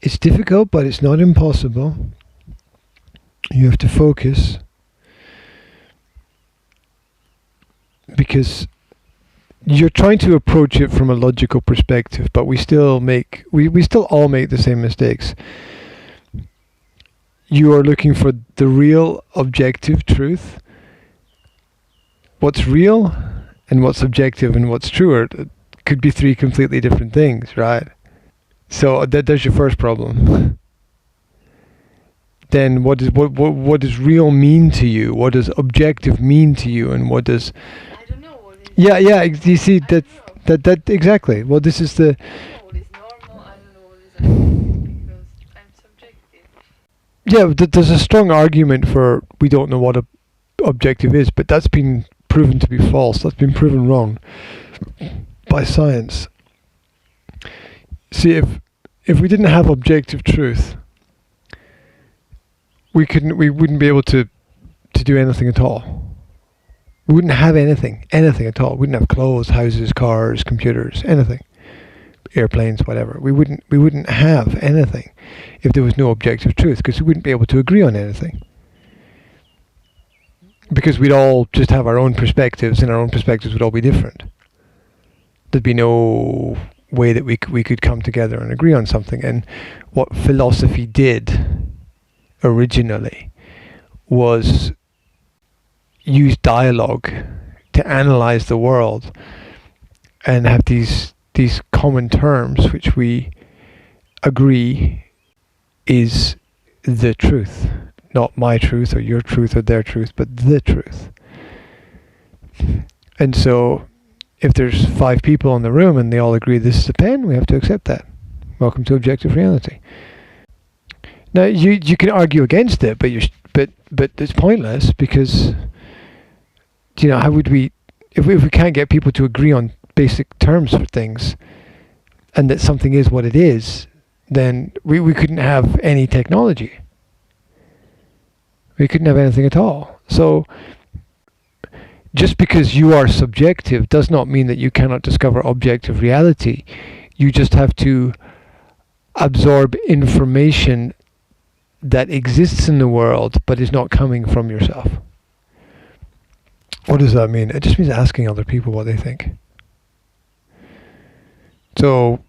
It's difficult, but it's not impossible. You have to focus, because you're trying to approach it from a logical perspective, but we still all make the same mistakes. You are looking for the real objective truth. What's real and what's objective and what's true could be three completely different things, right? So there's your first problem. Then what does real mean to you? What does objective mean to you? And what does... I don't know what is... Yeah, you see, that exactly. Well, this is the... I don't know what is normal, I don't know what is objective, because I'm subjective. Yeah, there's a strong argument for we don't know what objective is, but that's been proven to be false. That's been proven wrong by science. See, if we didn't have objective truth, we wouldn't be able to do anything at all. We wouldn't have anything at all. We wouldn't have clothes, houses, cars, computers, anything, airplanes, whatever. We wouldn't have anything if there was no objective truth, because we wouldn't be able to agree on anything. Because we'd all just have our own perspectives, and our own perspectives would all be different. There'd be no way that we could come together and agree on something. And what philosophy did originally was use dialogue to analyze the world and have these common terms which we agree is the truth. Not my truth or your truth or their truth, but the truth. And so if there's 5 people in the room and they all agree this is a pen, we have to accept that. Welcome to objective reality. Now you can argue against it, but it's pointless, because how would we if we can't get people to agree on basic terms for things, and that something is what it is, then we couldn't have any technology. We couldn't have anything at all. So just because you are subjective does not mean that you cannot discover objective reality. You just have to absorb information that exists in the world but is not coming from yourself. What does that mean? It just means asking other people what they think. So,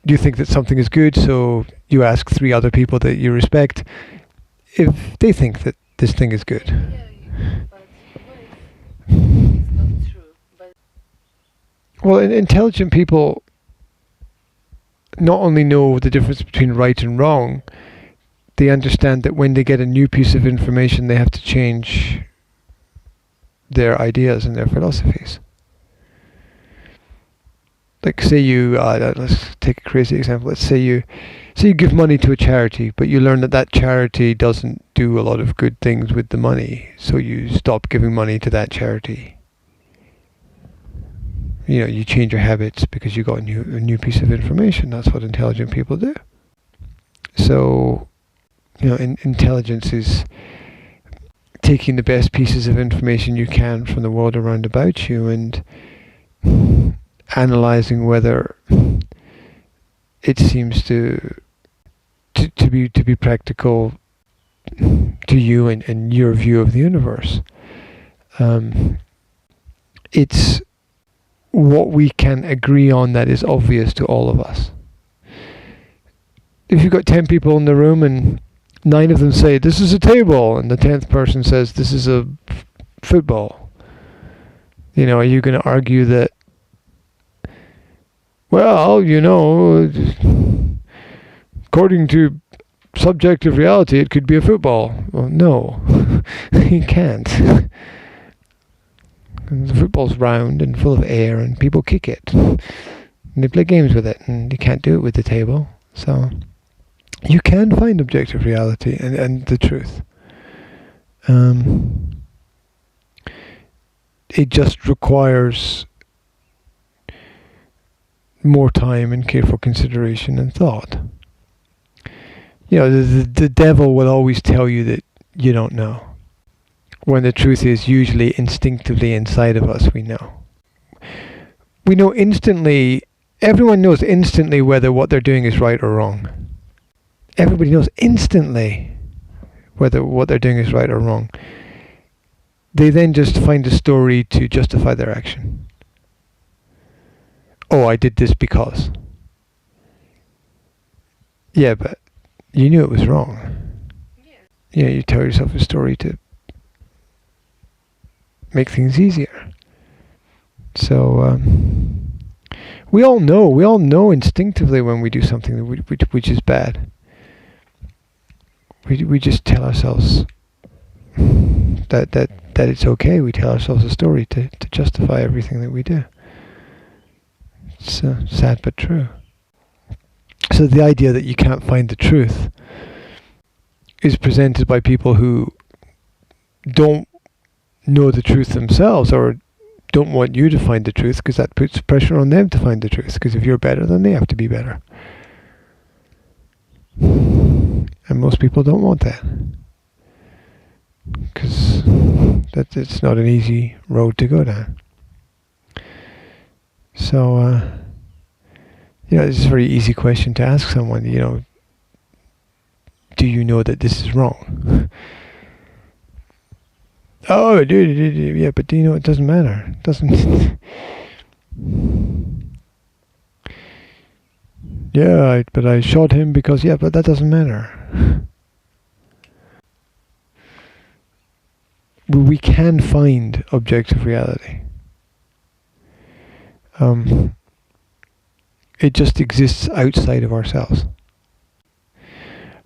do you think that something is good? So you ask 3 other people that you respect if they think that this thing is good. Yeah, but what if it's not true? But Well, intelligent people not only know the difference between right and wrong, they understand that when they get a new piece of information, they have to change their ideas and their philosophies. Like, say you, let's take a crazy example. Let's say you give money to a charity, but you learn that charity doesn't do a lot of good things with the money, so you stop giving money to that charity. You change your habits because you got a new piece of information. That's what intelligent people do. So, intelligence is taking the best pieces of information you can from the world around about you and analyzing whether it seems to be practical to you and your view of the universe. It's what we can agree on that is obvious to all of us. If you've got 10 people in the room and 9 of them say this is a table, and the 10th person says this is a football, are you going to argue that, well, according to subjective reality, it could be a football? Well, no, you can't. The football's round and full of air, and people kick it, and they play games with it, and you can't do it with the table. So you can find objective reality and the truth. It just requires more time and careful consideration and thought. The devil will always tell you that you don't know, when the truth is usually instinctively inside of us. We know instantly, everyone knows instantly whether what they're doing is right or wrong. everybody knows instantly whether what they're doing is right or wrong. They then just find a story to justify their action. Oh, I did this because. Yeah, but you knew it was wrong. Yeah, you tell yourself a story to make things easier. So we all know instinctively when we do something which is bad. We just tell ourselves that it's okay. We tell ourselves a story to justify everything that we do. It's sad but true. So the idea that you can't find the truth is presented by people who don't know the truth themselves, or don't want you to find the truth, because that puts pressure on them to find the truth, because if you're better, then they have to be better. And most people don't want that, because it's not an easy road to go down. So it's a very easy question to ask someone, do you know that this is wrong? Oh, yeah, but do you know it doesn't matter? It doesn't. Yeah, but I shot him because, yeah, but that doesn't matter. We can find objective reality. It just exists outside of ourselves.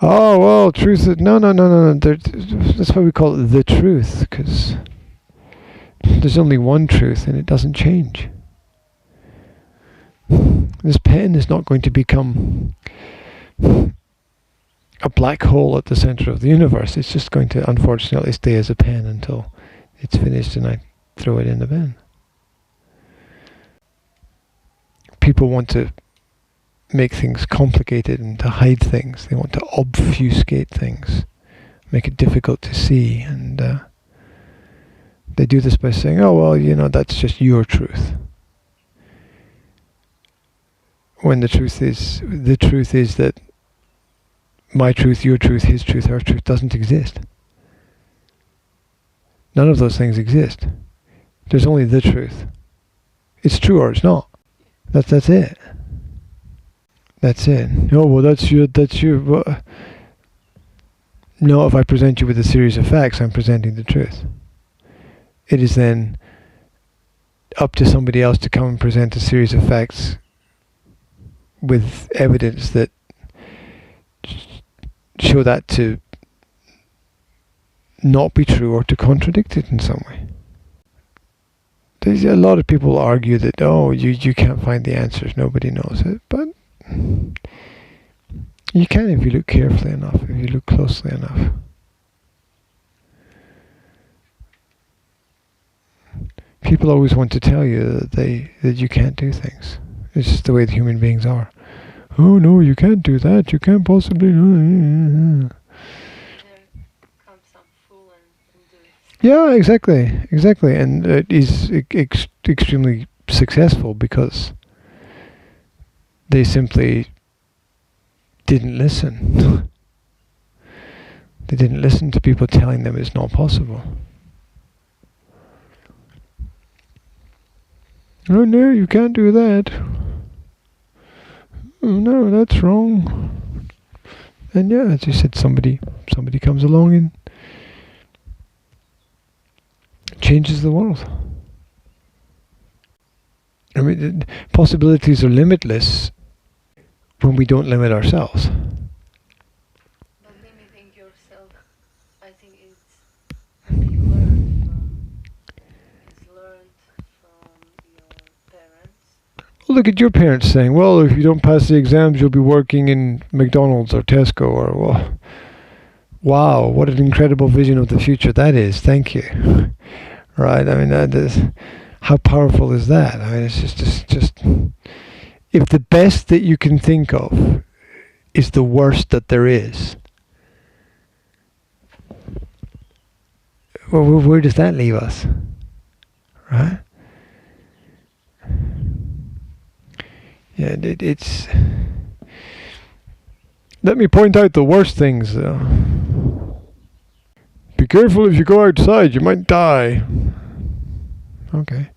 Oh, well, truth is... No. That's why we call it the truth, because there's only one truth and it doesn't change. This pen is not going to become a black hole at the center of the universe. It's just going to, unfortunately, stay as a pen until it's finished and I throw it in the bin. People want to make things complicated and to hide things. They want to obfuscate things, make it difficult to see, and they do this by saying, oh, well, that's just your truth. When the truth is that my truth, your truth, his truth, her truth doesn't exist. None of those things exist. There's only the truth. It's true or it's not. That's it. That's it. Oh, well, that's your. Well, no, if I present you with a series of facts, I'm presenting the truth. It is then up to somebody else to come and present a series of facts with evidence that show that to not be true or to contradict it in some way. There's a lot of people argue that, oh, you can't find the answers, nobody knows it, but you can if you look carefully enough, if you look closely enough. People always want to tell you that you can't do things. It's just the way the human beings are. Oh no, you can't do that. You can't possibly. There comes some fool and do it. Yeah, exactly, and it is extremely successful because they simply didn't listen. They didn't listen to people telling them it's not possible. Oh no, you can't do that. Oh no, that's wrong. And yeah, as you said, somebody comes along and changes the world. I mean, possibilities are limitless when we don't limit ourselves. But limiting yourself, I think you learned from your parents. Well, look at your parents saying, well, if you don't pass the exams, you'll be working in McDonald's or Tesco, or, well, wow, what an incredible vision of the future that is. Thank you. Right? I mean, that is, how powerful is that? I mean, it's just if the best that you can think of is the worst that there is, well, where does that leave us? Right? Yeah, Let me point out the worst things. Be careful if you go outside, you might die. Okay.